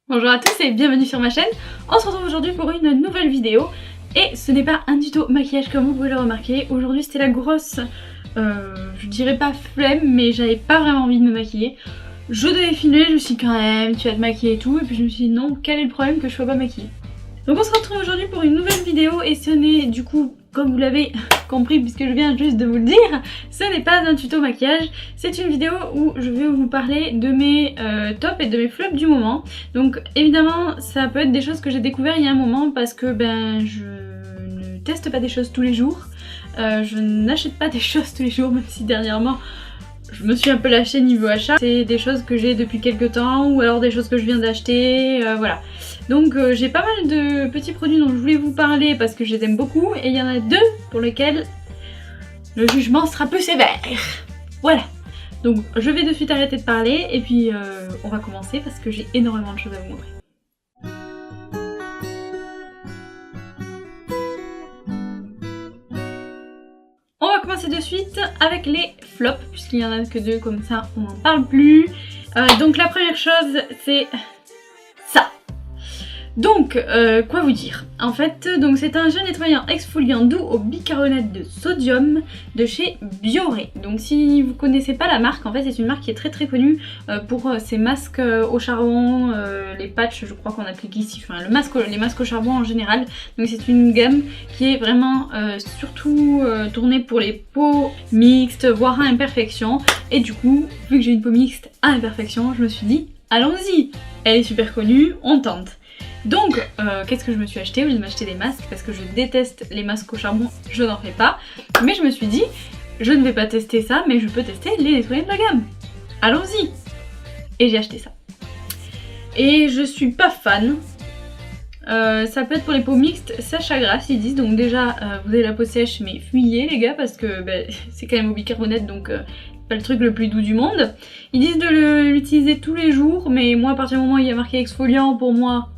Bonjour à tous et bienvenue sur ma chaîne. On se retrouve aujourd'hui pour une nouvelle vidéo. Et ce n'est pas un tuto maquillage comme vous pouvez le remarquer. Aujourd'hui c'était la grosse, je dirais pas flemme, mais j'avais pas vraiment envie de me maquiller. Je devais filmer, je me suis dit quand même, tu vas te maquiller et tout. Et puis je me suis dit non, quel est le problème que je sois pas maquillée. Donc on se retrouve aujourd'hui pour une nouvelle vidéo et ce n'est du coup, comme vous l'avez compris puisque je viens juste de vous le dire, ce n'est pas un tuto maquillage, c'est une vidéo où je vais vous parler de mes tops et de mes flops du moment. Donc évidemment ça peut être des choses que j'ai découvert il y a un moment parce que je ne teste pas des choses tous les jours, je n'achète pas des choses tous les jours même si dernièrement je me suis un peu lâchée niveau achat. C'est des choses que j'ai depuis quelques temps ou alors des choses que je viens d'acheter, voilà. Donc j'ai pas mal de petits produits dont je voulais vous parler parce que je les aime beaucoup et il y en a deux pour lesquels le jugement sera peu sévère. Voilà. Donc je vais de suite arrêter de parler et puis on va commencer parce que j'ai énormément de choses à vous montrer. On va commencer de suite avec les flops puisqu'il y en a que deux, comme ça on n'en parle plus. Donc la première chose c'est ça. Donc, quoi vous dire? En fait, donc c'est un gel nettoyant exfoliant doux au bicarbonate de sodium de chez Bioré. Donc si vous connaissez pas la marque, en fait c'est une marque qui est très connue pour ses masques au charbon, les patchs je crois qu'on applique ici, enfin les masques au charbon en général. Donc c'est une gamme qui est vraiment surtout tournée pour les peaux mixtes, voire à imperfection. Et du coup, vu que j'ai une peau mixte à imperfection, je me suis dit, allons-y! Elle est super connue, on tente. Donc, qu'est-ce que je me suis acheté au lieu de m'acheter des masques parce que je déteste les masques au charbon, je n'en fais pas. Mais je me suis dit, je ne vais pas tester ça, mais je peux tester les nettoyants de la gamme. Allons-y! Et j'ai acheté ça. Et je suis pas fan. Ça peut être pour les peaux mixtes, sèche à grasse ils disent. Donc déjà, vous avez la peau sèche, mais fuyez les gars parce que c'est quand même au bicarbonate donc... pas le truc le plus doux du monde. Ils disent de l'utiliser tous les jours, mais moi à partir du moment où il y a marqué exfoliant, pour moi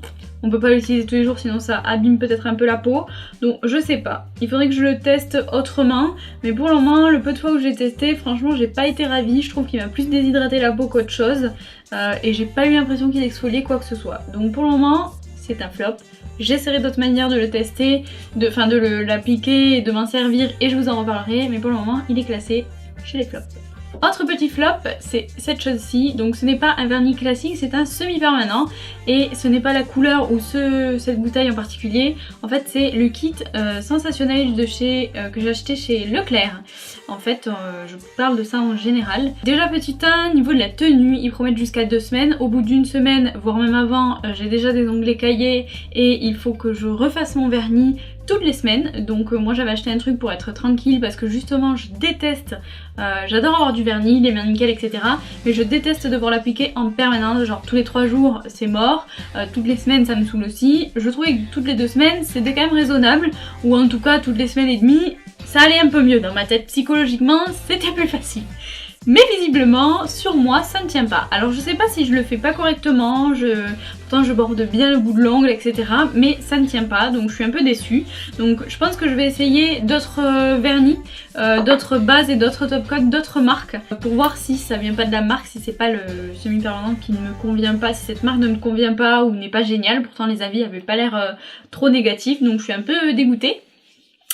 on peut pas l'utiliser tous les jours sinon ça abîme peut-être un peu la peau. Donc je sais pas, il faudrait que je le teste autrement, mais pour le moment le peu de fois où j'ai testé, franchement j'ai pas été ravie. Je trouve qu'il m'a plus déshydraté la peau qu'autre chose et j'ai pas eu l'impression qu'il exfoliait quoi que ce soit. Donc pour le moment c'est un flop. J'essaierai d'autres manières de le tester, de l'appliquer et de m'en servir et je vous en reparlerai, mais pour le moment il est classé chez les flops. Autre petit flop, c'est cette chose-ci. Donc ce n'est pas un vernis classique, c'est un semi-permanent. Et ce n'est pas la couleur ou cette bouteille en particulier. En fait c'est le kit Sensationnel de que j'ai acheté chez Leclerc. En fait je vous parle de ça en général. Déjà petit 1, niveau de la tenue, ils promettent jusqu'à 2 semaines. Au bout d'une semaine, voire même avant, j'ai déjà des onglets caillés. Et il faut que je refasse mon vernis toutes les semaines. Donc moi j'avais acheté un truc pour être tranquille parce que justement je déteste, j'adore avoir du vernis, les mains nickel etc. Mais je déteste devoir l'appliquer en permanence, genre tous les 3 jours c'est mort, toutes les semaines ça me saoule aussi. Je trouvais que toutes les 2 semaines c'était quand même raisonnable, ou en tout cas toutes les semaines et demie ça allait un peu mieux dans ma tête, psychologiquement c'était plus facile. Mais visiblement, sur moi, ça ne tient pas. Alors je sais pas si je le fais pas correctement, pourtant je borde bien le bout de l'ongle, etc. Mais ça ne tient pas, donc je suis un peu déçue. Donc je pense que je vais essayer d'autres vernis, d'autres bases et d'autres top coats, d'autres marques, pour voir si ça vient pas de la marque, si c'est pas le semi-permanent qui ne me convient pas, si cette marque ne me convient pas ou n'est pas géniale. Pourtant les avis avaient pas l'air trop négatifs, donc je suis un peu dégoûtée.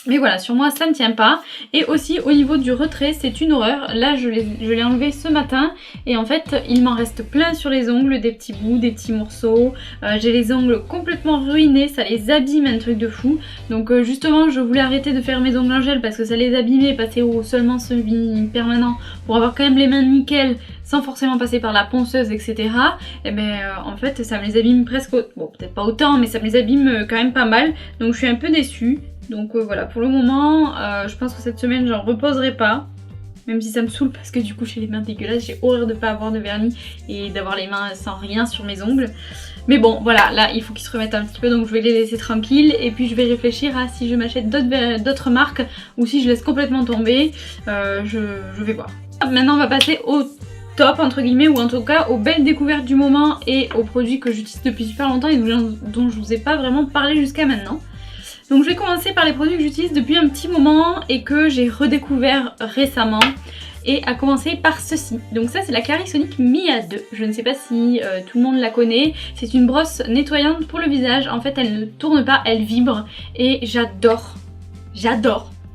Mais voilà, sur moi ça ne tient pas. Et aussi au niveau du retrait, c'est une horreur. Là je l'ai enlevé ce matin et en fait il m'en reste plein sur les ongles, des petits bouts, des petits morceaux. J'ai les ongles complètement ruinés, ça les abîme, un truc de fou. Donc justement je voulais arrêter de faire mes ongles en gel parce que ça les abîmait, passer au seulement semi-permanent pour avoir quand même les mains nickel sans forcément passer par la ponceuse etc. Et en fait ça me les abîme presque, bon peut-être pas autant mais ça me les abîme quand même pas mal. Donc je suis un peu déçue. Donc voilà, pour le moment, je pense que cette semaine j'en reposerai pas. Même si ça me saoule parce que du coup j'ai les mains dégueulasses, j'ai horreur de pas avoir de vernis et d'avoir les mains sans rien sur mes ongles. Mais bon voilà, là il faut qu'ils se remettent un petit peu donc je vais les laisser tranquilles. Et puis je vais réfléchir à si je m'achète d'autres marques ou si je laisse complètement tomber, je vais voir. Maintenant on va passer au top entre guillemets, ou en tout cas aux belles découvertes du moment et aux produits que j'utilise depuis super longtemps et dont je vous ai pas vraiment parlé jusqu'à maintenant. Donc je vais commencer par les produits que j'utilise depuis un petit moment et que j'ai redécouvert récemment. et à commencer par ceci. Donc ça c'est la Clarisonic Mia 2, je ne sais pas si tout le monde la connaît, c'est une brosse nettoyante pour le visage, en fait elle ne tourne pas, elle vibre et j'adore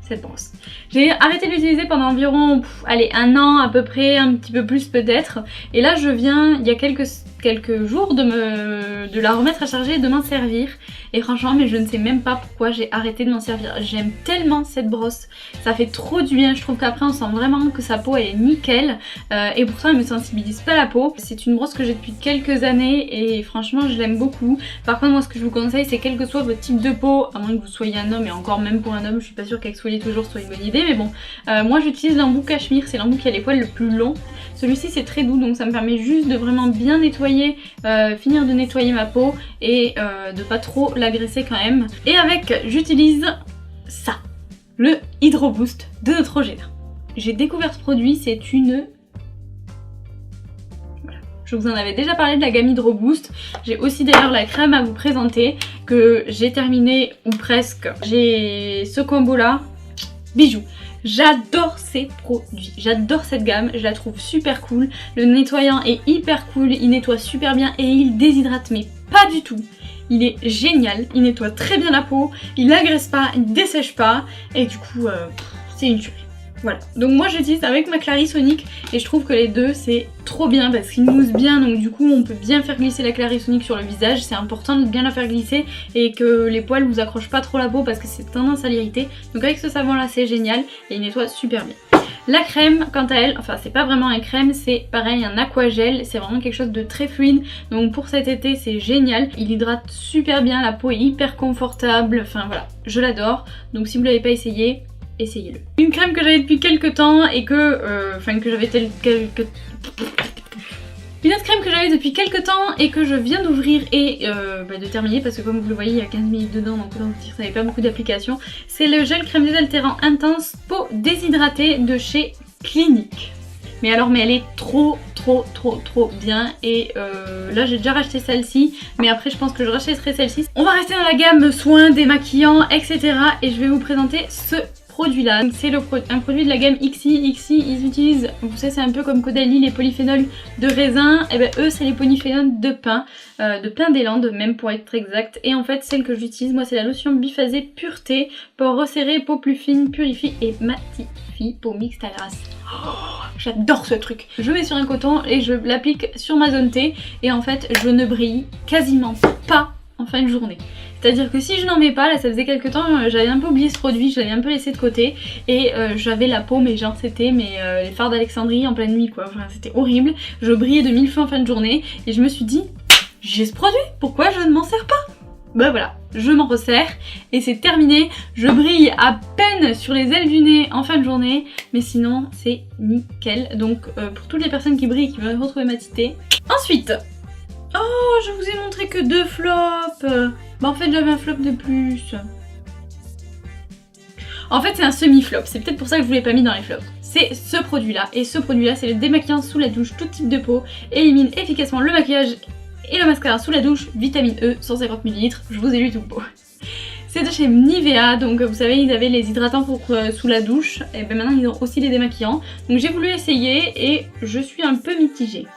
cette brosse. J'ai arrêté de l'utiliser pendant environ, allez, 1 an à peu près, un petit peu plus peut-être, et là je viens, il y a quelques jours de la remettre à charger et de m'en servir, et franchement mais je ne sais même pas pourquoi j'ai arrêté de m'en servir. J'aime tellement cette brosse, ça fait trop du bien, je trouve qu'après on sent vraiment que sa peau elle est nickel, et pourtant elle me sensibilise pas la peau. C'est une brosse que j'ai depuis quelques années et franchement je l'aime beaucoup. Par contre moi ce que je vous conseille c'est quel que soit votre type de peau, à moins que vous soyez un homme, et encore même pour un homme je suis pas sûre qu'exfolier toujours soit une bonne idée, mais bon, moi j'utilise l'embout cachemire, c'est l'embout qui a les poils le plus long. Celui-ci c'est très doux donc ça me permet juste de vraiment bien nettoyer, finir de nettoyer ma peau et de pas trop l'agresser quand même. Et avec j'utilise ça, le Hydro Boost de Neutrogena. J'ai découvert ce produit, c'est une... Voilà. Je vous en avais déjà parlé de la gamme Hydro Boost. J'ai aussi d'ailleurs la crème à vous présenter que j'ai terminée ou presque. J'ai ce combo là, bijou. J'adore ces produits, j'adore cette gamme, je la trouve super cool. Le nettoyant est hyper cool, il nettoie super bien et il déshydrate mais pas du tout. Il est génial, il nettoie très bien la peau, il n'agresse pas, il dessèche pas et du coup c'est une tuerie. Voilà, donc moi j'utilise avec ma Clarisonic et je trouve que les deux c'est trop bien parce qu'ils moussent bien, donc du coup on peut bien faire glisser la Clarisonic sur le visage, c'est important de bien la faire glisser et que les poils vous accrochent pas trop la peau parce que c'est tendance à l'irriter. Donc avec ce savon là c'est génial et il nettoie super bien. La crème quant à elle, enfin c'est pas vraiment un crème, c'est pareil un aquagel, c'est vraiment quelque chose de très fluide, donc pour cet été c'est génial, il hydrate super bien, la peau est hyper confortable, enfin voilà, je l'adore, donc si vous l'avez pas essayé, essayez-le. Une crème que j'avais depuis quelques temps et que une autre crème que j'avais depuis quelques temps et que je viens d'ouvrir et de terminer parce que comme vous le voyez il y a 15 minutes dedans donc autant vous dire ça n'avait pas beaucoup d'applications. C'est le gel crème désaltérant intense peau déshydratée de chez Clinique. Mais alors mais elle est trop bien et là j'ai déjà racheté celle-ci mais après je pense que je rachèterai celle-ci. On va rester dans la gamme soins, démaquillants etc. et je vais vous présenter ce produit là. C'est un produit de la gamme XI. XI ils utilisent, vous savez c'est un peu comme Caudalie, les polyphénols de raisin, et ben eux c'est les polyphénols de pin des Landes même pour être exact. Et en fait celle que j'utilise moi c'est la lotion biphasée pureté, peau resserrée, peau plus fine, purifie et matifie, peau mixte à grasse. Oh, j'adore ce truc. Je mets sur un coton et je l'applique sur ma zone T et en fait je ne brille quasiment pas en fin de journée. C'est-à-dire que si je n'en mets pas, là ça faisait quelques temps, j'avais un peu oublié ce produit, je l'avais un peu laissé de côté et j'avais la peau mais genre c'était les fards d'Alexandrie en pleine nuit quoi, enfin c'était horrible. Je brillais de 1000 feux en fin de journée et je me suis dit j'ai ce produit, pourquoi je ne m'en sers pas? Bah voilà, je m'en resserre et c'est terminé. Je brille à peine sur les ailes du nez en fin de journée, mais sinon c'est nickel. Donc pour toutes les personnes qui brillent et qui veulent retrouver ma titée. Ensuite, oh je vous ai montré que 2 flops. Bah en fait j'avais un flop de plus. En fait c'est un semi-flop, c'est peut-être pour ça que je vous l'ai pas mis dans les flops. C'est ce produit là, et ce produit là c'est le démaquillant sous la douche tout type de peau, élimine efficacement le maquillage et le mascara sous la douche, vitamine E, 150 ml, je vous ai lu tout beau. C'est de chez Nivea, donc vous savez ils avaient les hydratants pour sous la douche, et ben maintenant ils ont aussi les démaquillants. Donc j'ai voulu essayer et je suis un peu mitigée.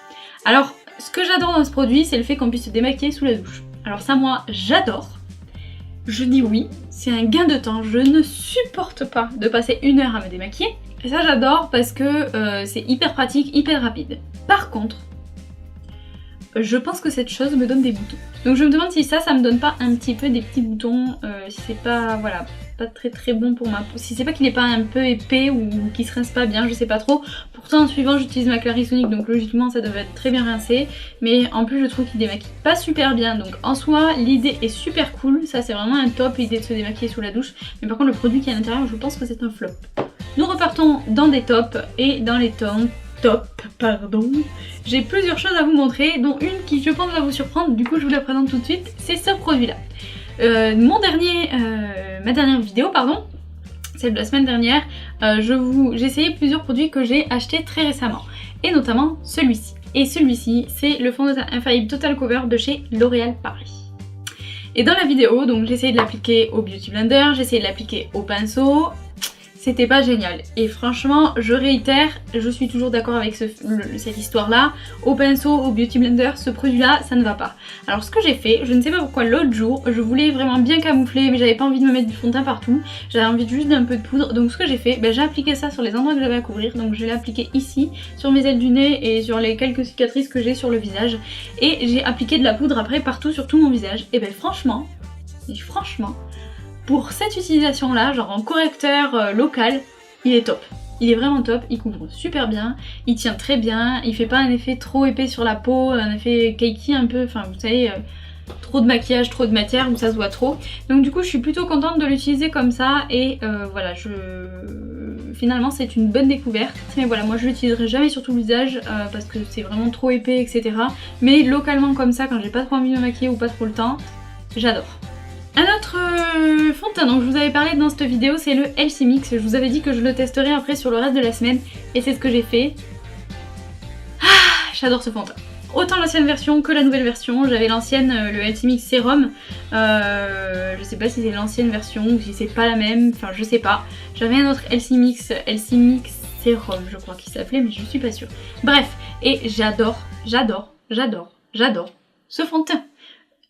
Alors ce que j'adore dans ce produit c'est le fait qu'on puisse se démaquiller sous la douche. Alors ça moi j'adore, je dis oui, c'est un gain de temps, je ne supporte pas de passer 1 heure à me démaquiller. Et ça j'adore parce que c'est hyper pratique, hyper rapide. Par contre, je pense que cette chose me donne des boutons. Donc je me demande si ça me donne pas un petit peu des petits boutons, si c'est pas, voilà, pas très bon pour ma peau. Si c'est pas qu'il est pas un peu épais ou qu'il se rince pas bien, je sais pas trop. Pourtant en suivant j'utilise ma Clarisonic donc logiquement ça devrait être très bien rincé. Mais en plus je trouve qu'il démaquille pas super bien. Donc en soi l'idée est super cool, ça c'est vraiment un top, l'idée de se démaquiller sous la douche. Mais par contre le produit qui est à l'intérieur je pense que c'est un flop. Nous repartons dans des tops et dans les tons. J'ai plusieurs choses à vous montrer, dont une qui je pense va vous surprendre, du coup je vous la présente tout de suite, c'est ce produit là. Ma dernière vidéo, pardon, celle de la semaine dernière, j'ai essayé plusieurs produits que j'ai achetés très récemment, et notamment celui-ci. Et celui-ci, c'est le fond de teint infaillible Total Cover de chez L'Oréal Paris. Et dans la vidéo, donc j'ai essayé de l'appliquer au Beauty Blender, j'ai essayé de l'appliquer au pinceau. c'était pas génial. Et franchement, je réitère, je suis toujours d'accord avec cette histoire-là. Au pinceau, au Beauty Blender, ce produit-là, ça ne va pas. Alors ce que j'ai fait, je ne sais pas pourquoi l'autre jour, je voulais vraiment bien camoufler, mais j'avais pas envie de me mettre du fond de teint partout. J'avais envie juste d'un peu de poudre. Donc ce que j'ai fait, j'ai appliqué ça sur les endroits que j'avais à couvrir. Donc je l'ai appliqué ici, sur mes ailes du nez et sur les quelques cicatrices que j'ai sur le visage. Et j'ai appliqué de la poudre après partout sur tout mon visage. Et franchement, pour cette utilisation là, genre en correcteur local, il est top. Il est vraiment top, il couvre super bien, il tient très bien, il fait pas un effet trop épais sur la peau, un effet cakey un peu, enfin vous savez, trop de maquillage, trop de matière où ça se voit trop. Donc du coup je suis plutôt contente de l'utiliser comme ça et voilà, finalement c'est une bonne découverte. Mais voilà, moi je l'utiliserai jamais sur tout le visage parce que c'est vraiment trop épais, etc. Mais localement comme ça, quand j'ai pas trop envie de me maquiller ou pas trop le temps, j'adore. Un autre fond de teint dont je vous avais parlé dans cette vidéo, c'est le Elsie Mix. Je vous avais dit que je le testerai après sur le reste de la semaine et c'est ce que j'ai fait. Ah, j'adore ce fond de teint. Autant l'ancienne version que la nouvelle version. J'avais l'ancienne, le Elsie Mix Sérum. Je sais pas si c'est l'ancienne version ou si c'est pas la même, enfin je sais pas. J'avais un autre Elsie Mix Sérum je crois qu'il s'appelait, mais je suis pas sûre. Bref, et j'adore ce fond de teint.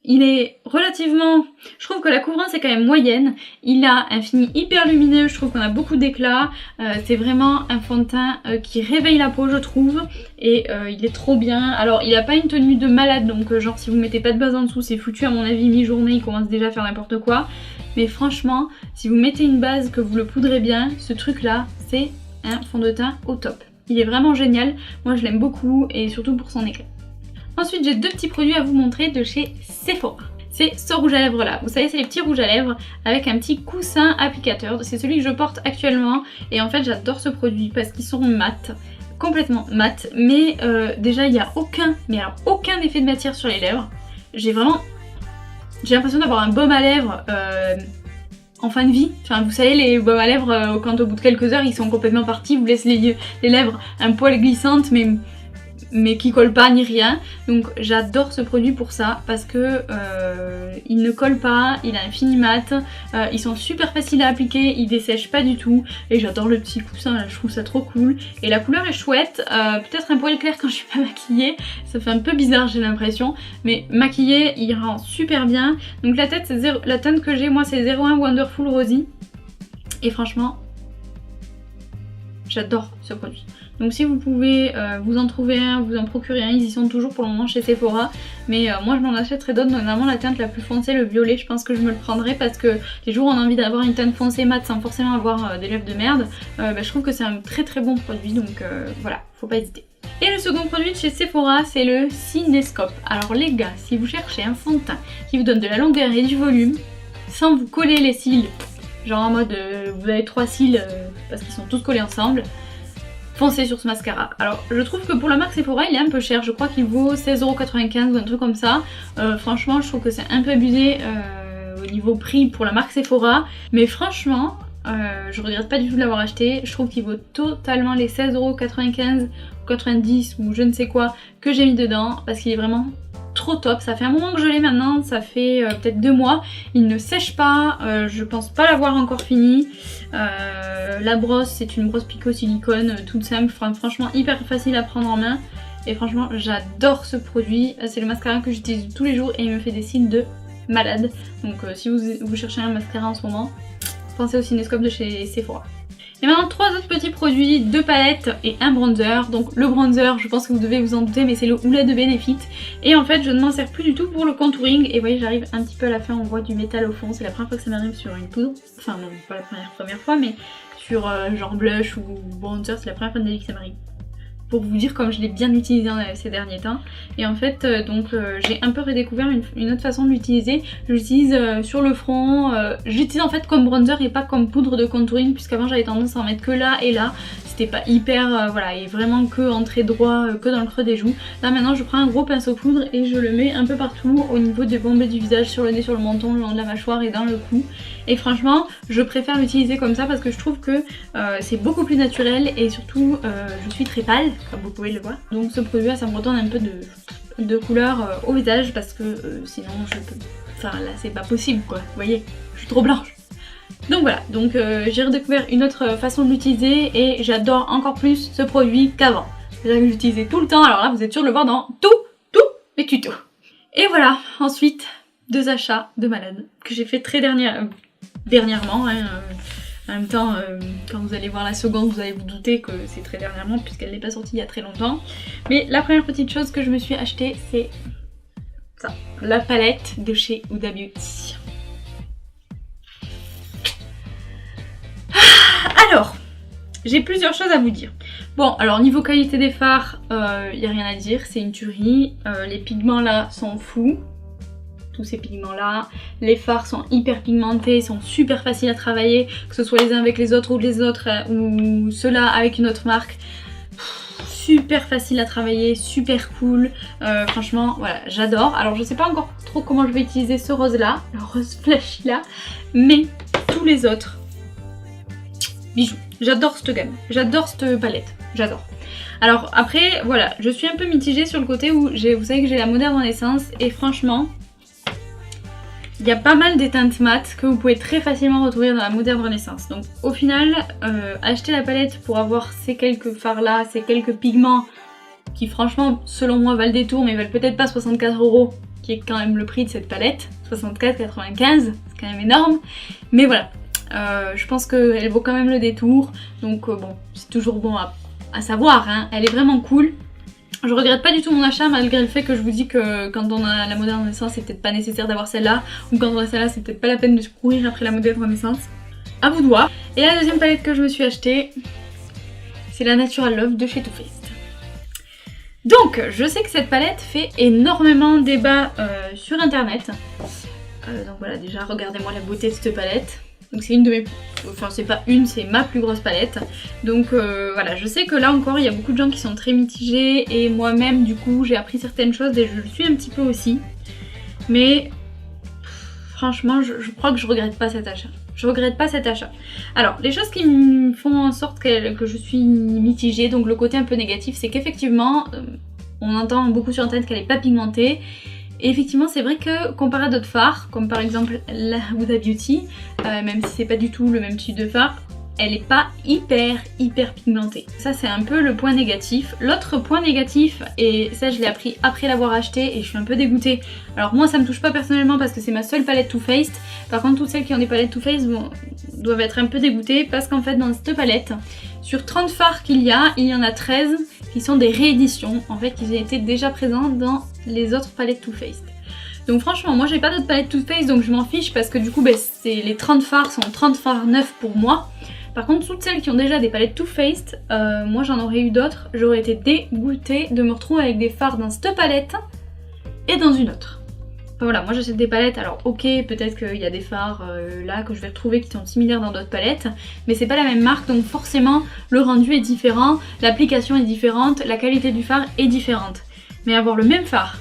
Il est relativement... Je trouve que la couvrance est quand même moyenne. Il a un fini hyper lumineux, je trouve qu'on a beaucoup d'éclat. C'est vraiment un fond de teint qui réveille la peau, je trouve. Et il est trop bien. Alors il a pas une tenue de malade, donc genre si vous mettez pas de base en dessous, c'est foutu à mon avis. Mi-journée, il commence déjà à faire n'importe quoi. Mais franchement, si vous mettez une base, que vous le poudrez bien, ce truc là, c'est un fond de teint au top. Il est vraiment génial. Moi je l'aime beaucoup et surtout pour son éclat. Ensuite j'ai deux petits produits à vous montrer de chez Sephora. C'est ce rouge à lèvres là, vous savez c'est les petits rouges à lèvres avec un petit coussin applicateur, c'est celui que je porte actuellement et en fait j'adore ce produit parce qu'ils sont mat, complètement mat, mais déjà il n'y a aucun effet de matière sur les lèvres. J'ai l'impression d'avoir un baume à lèvres en fin de vie. Enfin vous savez les baumes à lèvres quand au bout de quelques heures ils sont complètement partis, vous laissez les lèvres un poil glissantes mais qui colle pas ni rien. Donc j'adore ce produit pour ça parce que il ne colle pas, il a un fini mat, ils sont super faciles à appliquer, ils dessèchent pas du tout et j'adore le petit coussin là, je trouve ça trop cool et la couleur est chouette, peut-être un poil clair quand je suis pas maquillée, ça fait un peu bizarre j'ai l'impression, mais maquillée il rend super bien. Donc la teinte que j'ai moi c'est 01 Wonderful Rosy et franchement j'adore ce produit. Donc si vous pouvez vous en trouver un, vous en procurer un, ils y sont toujours pour le moment chez Sephora. Mais moi je m'en achèterai d'autres, notamment la teinte la plus foncée, le violet, je pense que je me le prendrai parce que les jours où on a envie d'avoir une teinte foncée mat sans forcément avoir des lèvres de merde, je trouve que c'est un très bon produit, donc voilà, faut pas hésiter. Et le second produit de chez Sephora, c'est le Cinescope. Alors les gars, si vous cherchez un fond de teint qui vous donne de la longueur et du volume, sans vous coller les cils, genre en mode vous avez 3 cils parce qu'ils sont tous collés ensemble, foncez sur ce mascara. Alors je trouve que pour la marque Sephora il est un peu cher, je crois qu'il vaut 16,95€ ou un truc comme ça. Franchement je trouve que c'est un peu abusé au niveau prix pour la marque Sephora, mais franchement je regrette pas du tout de l'avoir acheté. Je trouve qu'il vaut totalement les 16,95€ ou 90 ou je ne sais quoi que j'ai mis dedans parce qu'il est vraiment trop top. Ça fait un moment que je l'ai maintenant, ça fait peut-être 2 mois. Il ne sèche pas, je pense pas l'avoir encore fini. La brosse c'est une brosse Pico silicone toute simple, franchement hyper facile à prendre en main. Et franchement j'adore ce produit, c'est le mascara que j'utilise tous les jours et il me fait des cils de malade. Donc si vous cherchez un mascara en ce moment, pensez au Cinescope de chez Sephora. Et maintenant 3 autres petits produits, 2 palettes et un bronzer. Donc le bronzer, je pense que vous devez vous en douter, mais c'est le Hoola de Benefit. Et en fait je ne m'en sers plus du tout pour le contouring. Et vous voyez j'arrive un petit peu à la fin, on voit du métal au fond. C'est la première fois que ça m'arrive sur une poudre. Enfin non, pas la première fois, mais sur genre blush ou bronzer, c'est la première fois de ma vie que ça m'arrive. Pour vous dire comme je l'ai bien utilisé ces derniers temps. Et en fait j'ai un peu redécouvert une autre façon de l'utiliser. Je l'utilise sur le front, j'utilise en fait comme bronzer et pas comme poudre de contouring, puisqu'avant j'avais tendance à en mettre que là et là. C'était pas hyper, voilà, et vraiment que en trait droit, que dans le creux des joues. Là maintenant je prends un gros pinceau poudre et je le mets un peu partout au niveau des bombées du visage, sur le nez, sur le menton, le long de la mâchoire et dans le cou. Et franchement je préfère l'utiliser comme ça parce que je trouve que c'est beaucoup plus naturel et surtout je suis très pâle comme vous pouvez le voir. Donc ce produit là ça me redonne un peu de couleur au visage parce que sinon je peux... Enfin là c'est pas possible quoi, vous voyez, je suis trop blanche. Donc voilà, donc j'ai redécouvert une autre façon de l'utiliser et j'adore encore plus ce produit qu'avant. C'est-à-dire que j'utilisais tout le temps, alors là vous êtes sûr de le voir dans tous mes tutos. Et voilà, ensuite, 2 achats de malade que j'ai fait très dernièrement. Hein, en même temps, quand vous allez voir la seconde, vous allez vous douter que c'est très dernièrement puisqu'elle n'est pas sortie il y a très longtemps. Mais la première petite chose que je me suis achetée, c'est ça, la palette de chez Huda Beauty. Alors, j'ai plusieurs choses à vous dire. Bon, alors niveau qualité des fards, y a rien à dire, c'est une tuerie. Les pigments là sont fous. Tous ces pigments là. Les fards sont hyper pigmentés, sont super faciles à travailler, que ce soit les uns avec les autres ou les autres, ou ceux-là avec une autre marque. Super facile à travailler, super cool. Franchement, voilà, j'adore. Alors je sais pas encore trop comment je vais utiliser ce rose là, le rose flashy là, mais tous les autres, bijoux. J'adore cette gamme, j'adore cette palette, j'adore. Alors après, voilà, je suis un peu mitigée sur le côté où vous savez que j'ai la Moderne Renaissance et franchement, il y a pas mal des teintes mat que vous pouvez très facilement retrouver dans la Moderne Renaissance. Donc au final, acheter la palette pour avoir ces quelques fards là, ces quelques pigments qui franchement, selon moi, valent des tours mais valent peut-être pas 64 €, qui est quand même le prix de cette palette, 64,95 €, c'est quand même énorme, mais voilà. Je pense qu'elle vaut quand même le détour, donc bon, c'est toujours bon à savoir, hein. Elle est vraiment cool. Je regrette pas du tout mon achat malgré le fait que je vous dis que quand on a la Moderne Renaissance, c'est peut-être pas nécessaire d'avoir celle-là, ou quand on a celle-là, c'est peut-être pas la peine de courir après la Moderne Renaissance. À vous de voir. Et la deuxième palette que je me suis achetée, c'est la Natural Love de chez Too Faced. Donc, je sais que cette palette fait énormément débat sur internet. Donc voilà, déjà regardez-moi la beauté de cette palette. Donc c'est une de mes... Enfin c'est pas une, c'est ma plus grosse palette. Donc voilà, je sais que là encore il y a beaucoup de gens qui sont très mitigés. Et moi-même du coup j'ai appris certaines choses et je le suis un petit peu aussi. Mais franchement je crois que je regrette pas cet achat. Je regrette pas cet achat. Alors les choses qui me font en sorte que je suis mitigée, donc le côté un peu négatif, c'est qu'effectivement on entend beaucoup sur internet qu'elle est pas pigmentée. Et effectivement c'est vrai que comparé à d'autres fards, comme par exemple la Huda Beauty, même si c'est pas du tout le même type de fard, elle est pas hyper pigmentée. Ça c'est un peu le point négatif. L'autre point négatif, et ça je l'ai appris après l'avoir acheté et je suis un peu dégoûtée. Alors moi ça me touche pas personnellement parce que c'est ma seule palette Too Faced. Par contre toutes celles qui ont des palettes Too Faced doivent être un peu dégoûtées parce qu'en fait dans cette palette, sur 30 fards qu'il y en a 13 qui sont des rééditions. En fait ils étaient déjà présents dans les autres palettes Too Faced. Donc franchement moi j'ai pas d'autres palettes Too Faced donc je m'en fiche parce que du coup les 30 fards sont 30 fards neufs pour moi. Par contre toutes celles qui ont déjà des palettes Too Faced, moi j'en aurais eu d'autres, j'aurais été dégoûtée de me retrouver avec des fards dans cette palette et dans une autre. Enfin voilà, moi j'achète des palettes, alors ok peut-être qu'il y a des fards là que je vais retrouver qui sont similaires dans d'autres palettes, mais c'est pas la même marque donc forcément le rendu est différent, l'application est différente, la qualité du fard est différente. Mais avoir le même fard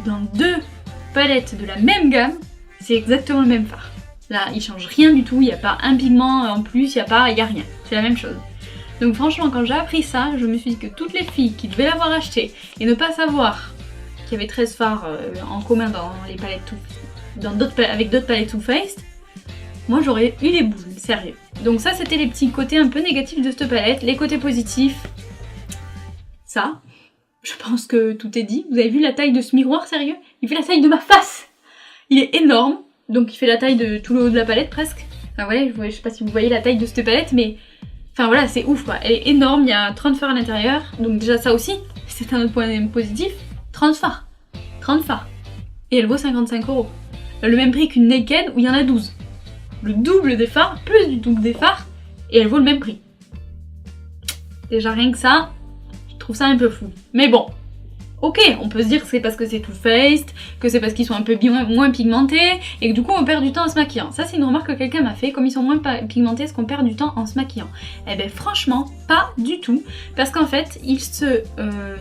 dans 2 palettes de la même gamme, c'est exactement le même fard. Là, il change rien du tout, il n'y a pas un pigment en plus, il n'y a rien. C'est la même chose. Donc franchement, quand j'ai appris ça, je me suis dit que toutes les filles qui devaient l'avoir acheté et ne pas savoir qu'il y avait 13 fards en commun dans les palettes avec d'autres palettes Too Faced, moi j'aurais eu les boules, sérieux. Donc ça, c'était les petits côtés un peu négatifs de cette palette. Les côtés positifs, ça, je pense que tout est dit. Vous avez vu la taille de ce miroir, sérieux? Il fait la taille de ma face. Il est énorme. Donc il fait la taille de tout le haut de la palette presque. Enfin voilà, je sais pas si vous voyez la taille de cette palette, mais... Enfin voilà, c'est ouf quoi. Elle est énorme, il y a 30 fards à l'intérieur. Donc déjà ça aussi, c'est un autre point positif. 30 fards. 30 fards. Et elle vaut 55 €. Le même prix qu'une Naked où il y en a 12. Le double des fards, plus du double des fards. Et elle vaut le même prix. Déjà rien que ça, je trouve ça un peu fou. Mais bon. Ok, on peut se dire que c'est parce que c'est Too Faced, que c'est parce qu'ils sont un peu moins pigmentés, et que du coup on perd du temps en se maquillant. Ça c'est une remarque que quelqu'un m'a fait, comme ils sont moins pigmentés, est-ce qu'on perd du temps en se maquillant? Eh ben franchement, pas du tout, parce qu'en fait, ils se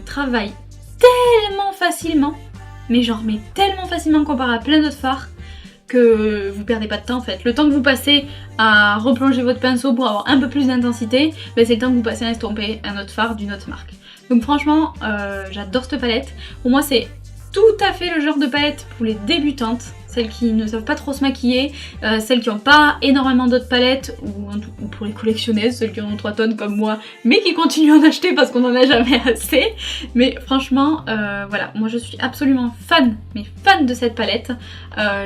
travaillent tellement facilement, mais genre tellement facilement comparé à plein d'autres fards, que vous perdez pas de temps en fait. Le temps que vous passez à replonger votre pinceau pour avoir un peu plus d'intensité, ben, c'est le temps que vous passez à estomper un autre fard d'une autre marque. Donc franchement, j'adore cette palette. Pour moi c'est tout à fait le genre de palette pour les débutantes, celles qui ne savent pas trop se maquiller, celles qui n'ont pas énormément d'autres palettes, ou pour les collectionneuses, celles qui en ont 3 tonnes comme moi, mais qui continuent à en acheter parce qu'on n'en a jamais assez. Mais franchement, voilà, moi je suis absolument fan, mais fan de cette palette.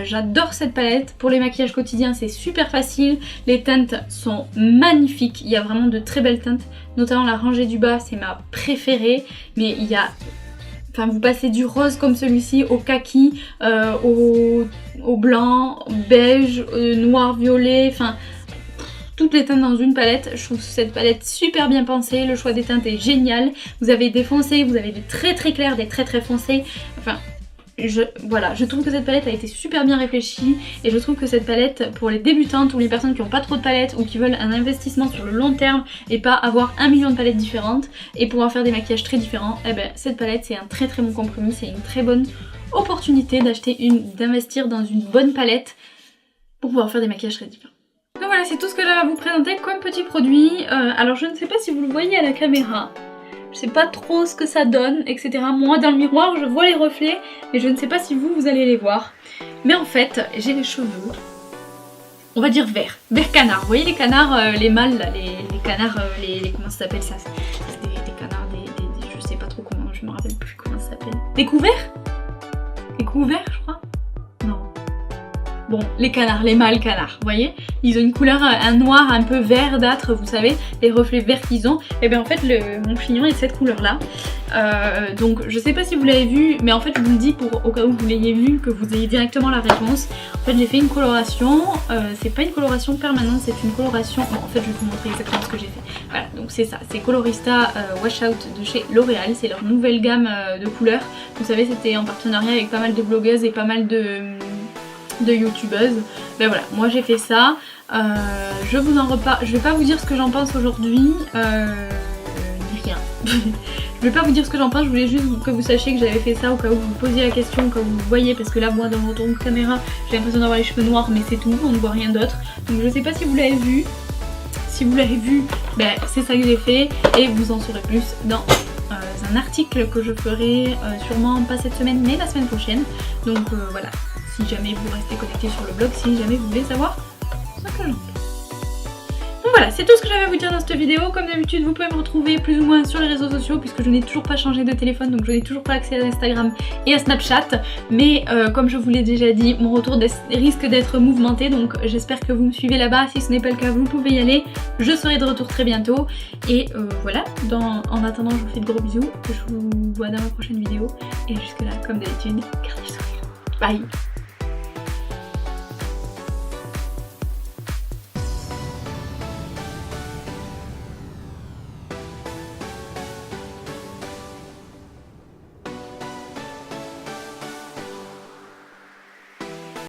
J'adore cette palette. Pour les maquillages quotidiens, c'est super facile. Les teintes sont magnifiques. Il y a vraiment de très belles teintes, notamment la rangée du bas, c'est ma préférée. Mais il y a... Enfin, vous passez du rose comme celui-ci au kaki, au blanc, au beige, noir, violet, enfin toutes les teintes dans une palette. Je trouve cette palette super bien pensée, le choix des teintes est génial. Vous avez des foncés, vous avez des très très clairs, des très très foncés. Enfin, voilà, je trouve que cette palette a été super bien réfléchie et je trouve que cette palette pour les débutantes ou les personnes qui n'ont pas trop de palettes ou qui veulent un investissement sur le long terme et pas avoir 1 million de palettes différentes et pouvoir faire des maquillages très différents, eh ben cette palette c'est un très très bon compromis, c'est une très bonne opportunité d'investir dans une bonne palette pour pouvoir faire des maquillages très différents. Donc voilà, c'est tout ce que j'avais à vous présenter comme petit produit. Alors je ne sais pas si vous le voyez à la caméra. Je sais pas trop ce que ça donne, etc. Moi dans le miroir je vois les reflets, mais je ne sais pas si vous allez les voir. Mais en fait, j'ai les cheveux, on va dire vert canard. Vous voyez les canards, les mâles, là, les canards, comment ça s'appelle ça? C'est des canards, je sais pas trop comment, je me rappelle plus comment ça s'appelle. Des couverts? Des couverts je crois? Non. Bon, les canards, les mâles canards, vous voyez, ils ont une couleur, un noir un peu verdâtre, vous savez, les reflets verts qu'ils ont. Et bien en fait, mon chignon est de cette couleur là. Donc je sais pas si vous l'avez vu, mais en fait je vous le dis au cas où vous l'ayez vu, que vous ayez directement la réponse. En fait j'ai fait une coloration, c'est pas une coloration permanente, c'est une coloration... Bon, en fait je vais vous montrer exactement ce que j'ai fait. Voilà, donc c'est ça, c'est Colorista Wash Out de chez L'Oréal, c'est leur nouvelle gamme de couleurs. Vous savez, c'était en partenariat avec pas mal de blogueuses et pas mal de youtubeuses. Ben voilà, moi j'ai fait ça. Je vous en reparle. Je vais pas vous dire ce que j'en pense aujourd'hui. Ni rien. Je vais pas vous dire ce que j'en pense, je voulais juste que vous sachiez que j'avais fait ça au cas où vous posiez la question, au cas où vous voyez, parce que là moi dans mon retour de caméra j'ai l'impression d'avoir les cheveux noirs mais c'est tout, on ne voit rien d'autre. Donc je sais pas si vous l'avez vu. Si vous l'avez vu, ben c'est ça que j'ai fait et vous en saurez plus dans un article que je ferai sûrement pas cette semaine mais la semaine prochaine. Donc voilà. Si jamais vous restez connecté sur le blog, si jamais vous voulez savoir ce que j'en fais. Donc voilà, c'est tout ce que j'avais à vous dire dans cette vidéo. Comme d'habitude, vous pouvez me retrouver plus ou moins sur les réseaux sociaux puisque je n'ai toujours pas changé de téléphone, donc je n'ai toujours pas accès à Instagram et à Snapchat. Mais comme je vous l'ai déjà dit, mon retour risque d'être mouvementé, donc j'espère que vous me suivez là-bas. Si ce n'est pas le cas, vous pouvez y aller. Je serai de retour très bientôt. Et voilà, en attendant, je vous fais de gros bisous. Je vous vois dans la prochaine vidéo. Et jusque là, comme d'habitude, gardez le sourire. Bye!